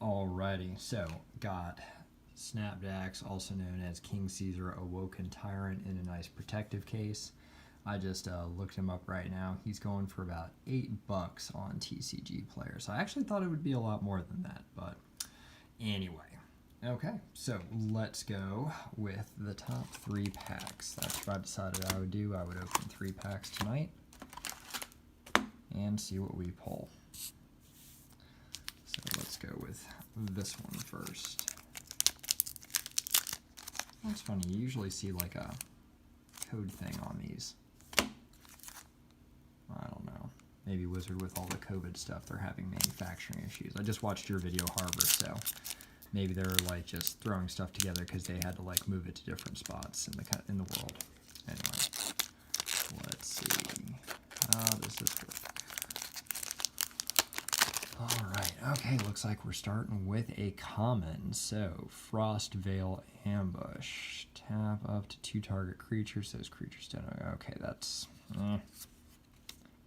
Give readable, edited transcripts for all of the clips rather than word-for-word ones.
Alrighty, so got Snapdax, also known as King Caesar Awoken Tyrant, in a nice protective case. I just looked him up right now. He's going for about $8 on TCG Player. So I actually thought it would be a lot more than that, but anyway. Okay, so let's go with the top 3 packs. That's what I decided I would do. I would open 3 packs tonight and see what we pull. So let's go with this one first. That's funny, you usually see like a code thing on these. I don't know. Maybe Wizard, with all the COVID stuff, they're having manufacturing issues. I just watched your video, Harbor, so maybe they're like just throwing stuff together because they had to like move it to different spots in the world. Anyway, let's see. How does this work? Alright, okay, looks like we're starting with a common. So, Frost Veil Ambush. Tap up to 2 target creatures. Those creatures don't... Okay, that's...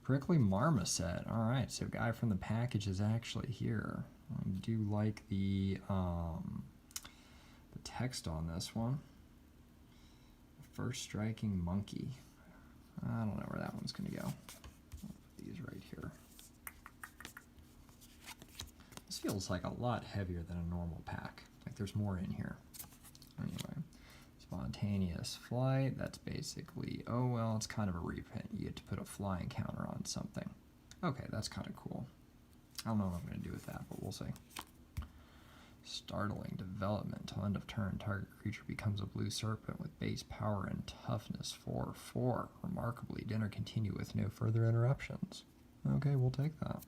Prickly Marmoset. Alright, so guy from the package is actually here. I do like the text on this one. First Striking Monkey. I don't know where that one's going to go. I'll put these right here. This feels like a lot heavier than a normal pack. Like there's more in here. Anyway, Spontaneous Flight. That's basically, oh well, it's kind of a reprint. You get to put a flying counter on something. Okay, that's kind of cool. I don't know what I'm going to do with that, but we'll see. Startling Development. Till end of turn, target creature becomes a blue serpent with base power and toughness 4/4. Remarkably, dinner continue with no further interruptions. Okay, we'll take that.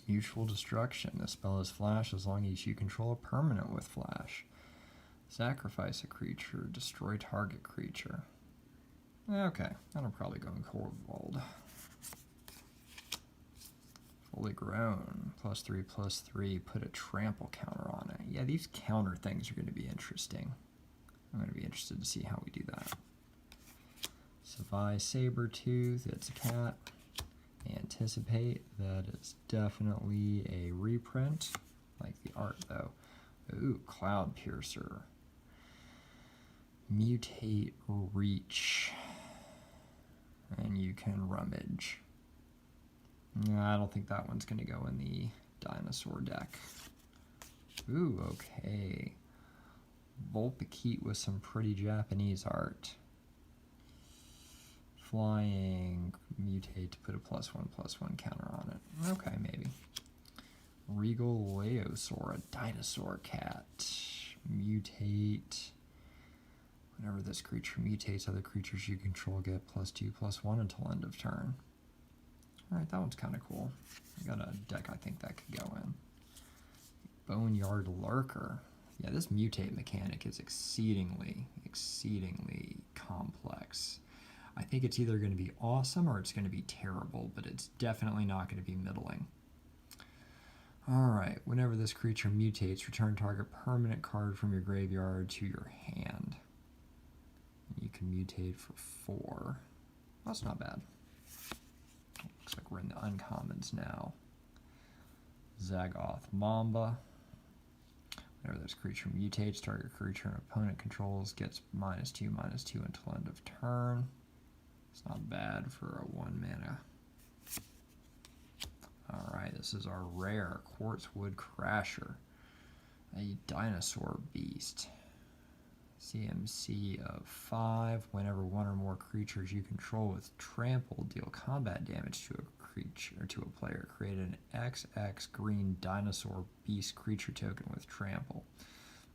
Mutual Destruction. This spell is flash as long as you control a permanent with flash. Sacrifice a creature, destroy target creature. Okay, that'll probably go in Corvold. Fully Grown. +3/+3. Put a trample counter on it. Yeah, these counter things are going to be interesting. I'm going to be interested to see how we do that. Savai Sabertooth. It's a cat. Anticipate. That is definitely a reprint. Like the art though. Ooh, Cloud Piercer. Mutate Reach. And you can rummage. No, I don't think that one's going to go in the dinosaur deck. Ooh, okay. Vulpikeet with some pretty Japanese art. Flying, mutate to put a +1/+1 counter on it. Okay, maybe. Regal Leosaur, a dinosaur cat. Mutate. Whenever this creature mutates, other creatures you control get +2/+1 until end of turn. Alright, that one's kind of cool. I got a deck I think that could go in. Boneyard Lurker. Yeah, this mutate mechanic is exceedingly complex. I think it's either going to be awesome or it's going to be terrible, but it's definitely not going to be middling. Alright, whenever this creature mutates, return target permanent card from your graveyard to your hand. You can mutate for 4. That's not bad. Looks like we're in the uncommons now. Zagoth Mamba. Whenever this creature mutates, target creature an opponent controls gets -2/-2 until end of turn. It's not bad for a 1 mana. Alright, this is our rare Quartzwood Crasher. A dinosaur beast. CMC of 5. Whenever one or more creatures you control with trample deal combat damage to a creature or to a player, create an XX green dinosaur beast creature token with trample.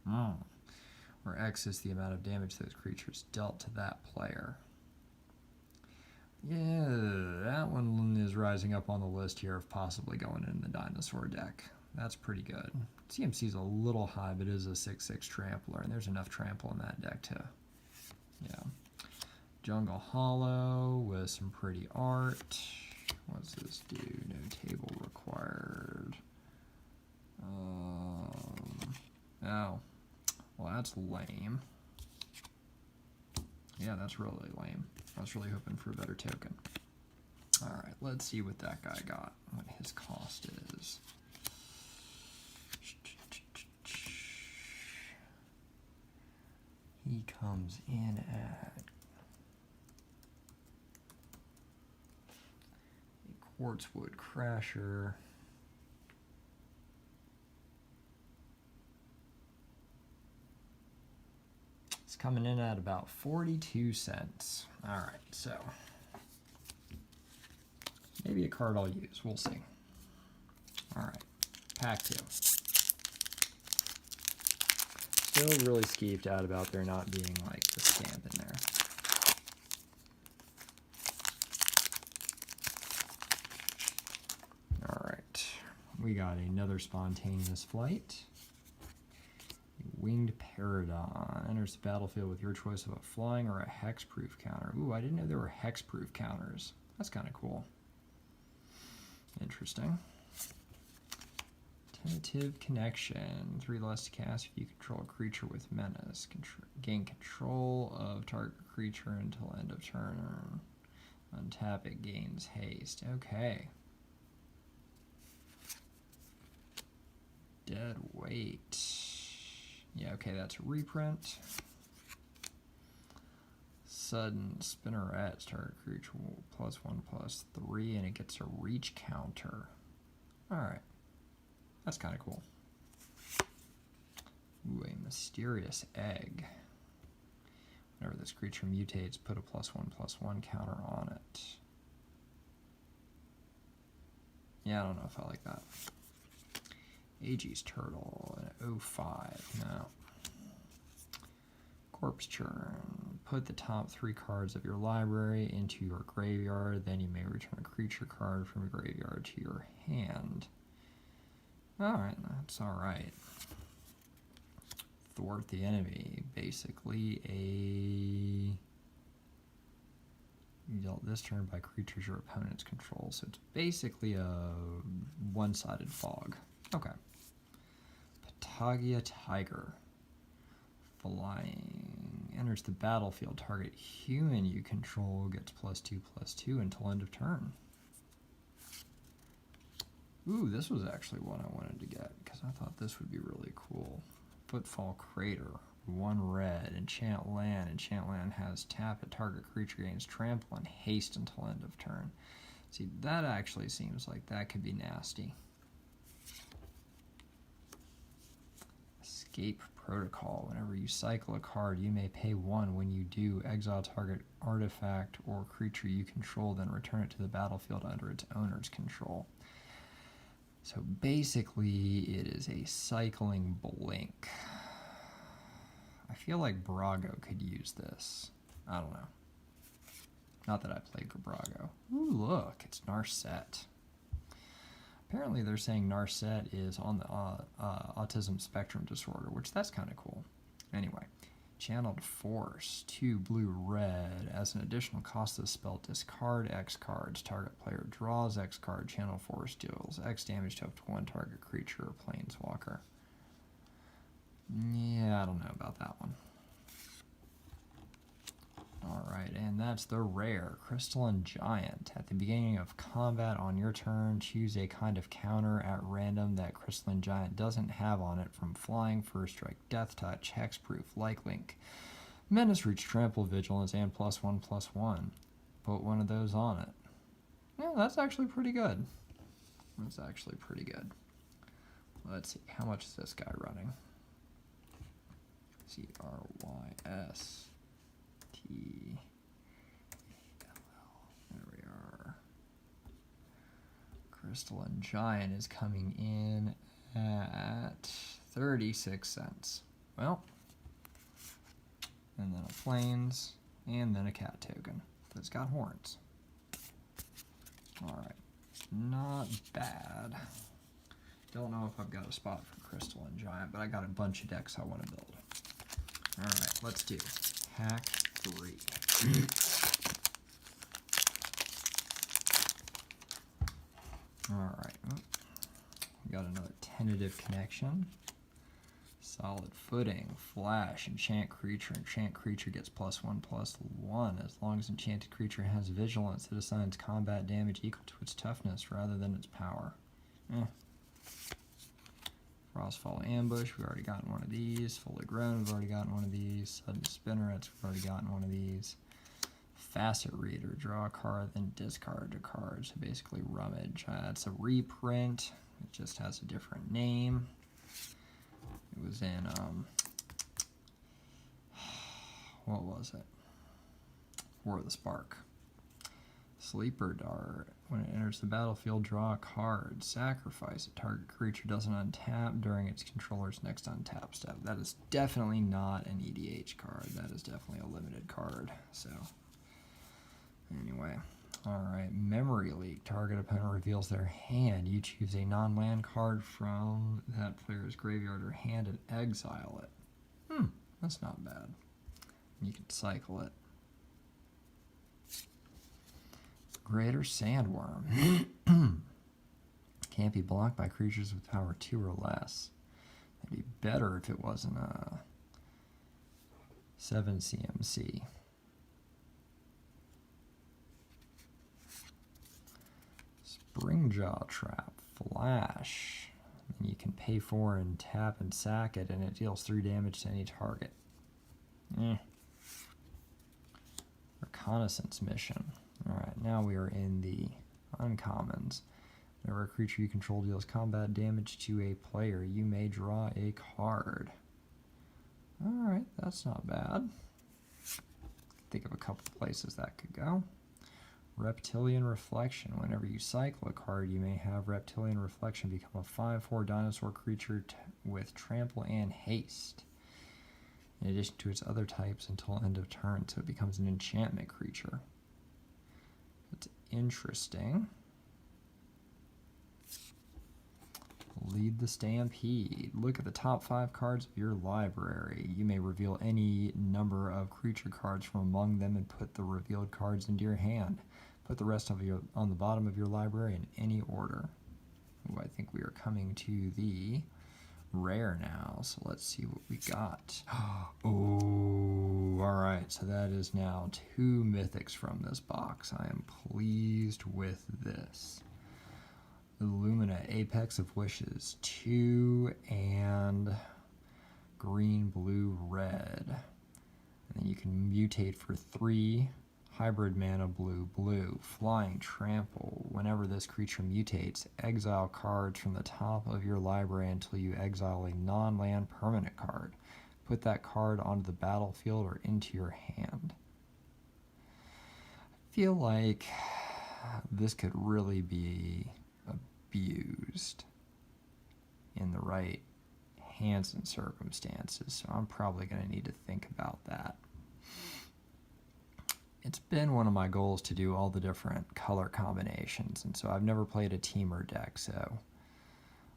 Where X is the amount of damage those creatures dealt to that player. Yeah, that one is rising up on the list here of possibly going in the dinosaur deck. That's pretty good. CMC is a little high, but it is a 6/6 trampler, and there's enough trample in that deck to, yeah. Jungle Hollow with some pretty art. What's this do? No table required. Oh, well that's lame. Yeah, that's really lame. I was really hoping for a better token. Alright, let's see what that guy got, what his cost is. He comes in at a Quartzwood Crasher. It's coming in at about 42 cents. Alright, so maybe a card I'll use. We'll see. Alright, pack 2. Still really skeeved out about there not being like the stamp in there. Alright, we got another Spontaneous Flight. Winged Paradon enters the battlefield with your choice of a flying or a hexproof counter. Ooh, I didn't know there were hexproof counters. That's kind of cool. Interesting. Tentative Connection. 3 less to cast if you control a creature with menace. Gain control of target creature until end of turn. Untap it, gains haste. Okay. Dead Weight. Yeah, okay, that's a reprint. Sudden Spinnerets, target creature +1/+3, and it gets a reach counter. Alright. That's kind of cool. Ooh, a Mysterious Egg. Whenever this creature mutates, put a +1/+1 counter on it. Yeah, I don't know if I like that. Aegis Turtle, an 05. No. Corpse Churn. Put the top 3 cards of your library into your graveyard, then you may return a creature card from your graveyard to your hand. Alright, that's alright. Thwart the Enemy. Basically you dealt this turn by creatures your opponents control, so it's basically a one-sided fog. Okay. Patagia Tiger. Flying. Enters the battlefield. Target human you control gets +2/+2 until end of turn. Ooh, this was actually one I wanted to get because I thought this would be really cool. Footfall Crater. 1 red. Enchant land. Enchant land has tap it. Target creature gains trample and haste until end of turn. See, that actually seems like that could be nasty. Escape Protocol. Whenever you cycle a card, you may pay 1. When you do, exile target artifact or creature you control, then return it to the battlefield under its owner's control. So basically, it is a cycling blink. I feel like Brago could use this. I don't know. Not that I played Brago. Ooh, look, it's Narset. Apparently they're saying Narset is on the autism spectrum disorder, which that's kind of cool. Anyway, Channeled Force, 2 blue-red. As an additional cost of the spell, discard X cards. Target player draws X card. Channeled Force deals X damage to up to 1 target creature or planeswalker. Yeah, I don't know about that one. Alright, and that's the rare Crystalline Giant. At the beginning of combat on your turn, choose a kind of counter at random that Crystalline Giant doesn't have on it, from Flying, First Strike, Death Touch, Hexproof, Lifelink, Menace, Reach, Trample, Vigilance, and +1/+1. Put one of those on it. Yeah, that's actually pretty good. That's actually pretty good. Let's see, how much is this guy running? CRYS. There we are. Crystalline Giant is coming in at 36 cents. Well, and then a Plains, and then a cat token that's got horns. Alright, not bad. Don't know if I've got a spot for Crystalline Giant, but I got a bunch of decks I want to build. Alright, let's do Hack 3. Alright, we got another Tentative Connection. Solid footing, flash, enchant creature. Enchant creature gets +1/+1 as long as enchanted creature has vigilance. It assigns combat damage equal to its toughness rather than its power. Frostfall Ambush, we've already gotten one of these. Fully Grown, we've already gotten one of these. Sudden Spinnerets, we've already gotten one of these. Facet Reader, draw a card, then discard a card. So basically Rummage. It's a reprint. It just has a different name. It was in, what was it? War of the Spark. Sleeper Dart. When it enters the battlefield, draw a card. Sacrifice it. Target creature doesn't untap during its controller's next untap step. That is definitely not an EDH card. That is definitely a limited card. So, anyway. Alright, Memory Leak. Target opponent reveals their hand. You choose a non-land card from that player's graveyard or hand and exile it. That's not bad. You can cycle it. Greater Sandworm. Can't be blocked by creatures with power 2 or less. It'd be better if it wasn't a 7 CMC. Springjaw Trap. Flash. And you can pay 4 and tap and sack it, and it deals 3 damage to any target. Reconnaissance Mission. Alright, now we are in the uncommons. Whenever a creature you control deals combat damage to a player, you may draw a card. Alright, that's not bad. Think of a couple places that could go. Reptilian Reflection. Whenever you cycle a card, you may have Reptilian Reflection become a 5/4 dinosaur creature with trample and haste, in addition to its other types until end of turn, so it becomes an enchantment creature. That's interesting. Lead the Stampede. Look at the top 5 cards of your library. You may reveal any number of creature cards from among them and put the revealed cards into your hand. Put the rest of your on the bottom of your library in any order. Ooh, I think we are coming to the rare now, so let's see what we got. Oh, alright, so that is now 2 mythics from this box. I am pleased with this. Illumina, Apex of Wishes, 2 and green, blue, red. And then you can mutate for 3, hybrid mana, blue, blue, flying, trample. Whenever this creature mutates, exile cards from the top of your library until you exile a non-land permanent card. Put that card onto the battlefield or into your hand. I feel like this could really be abused in the right hands and circumstances, so I'm probably going to need to think about that. It's been one of my goals to do all the different color combinations, and so I've never played a teamer deck, so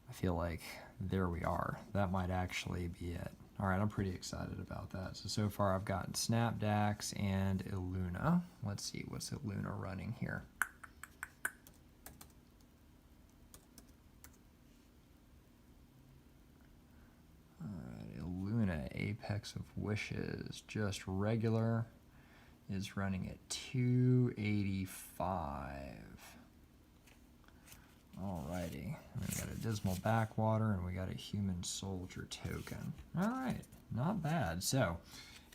I feel like there we are. That might actually be it. Alright, I'm pretty excited about that. So far I've gotten Snapdax and Illuna. Let's see, what's Illuna running here? Illuna, Apex of Wishes, just regular, is running at 285. Alrighty, we got a Dismal Backwater and we got a Human Soldier token. Alright, not bad. So,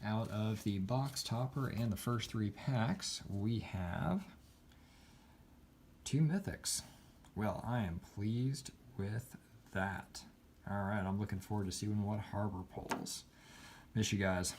out of the box topper and the first 3 packs, we have 2 mythics. Well, I am pleased with that. Alright, I'm looking forward to seeing what Harbor pulls. Miss you guys.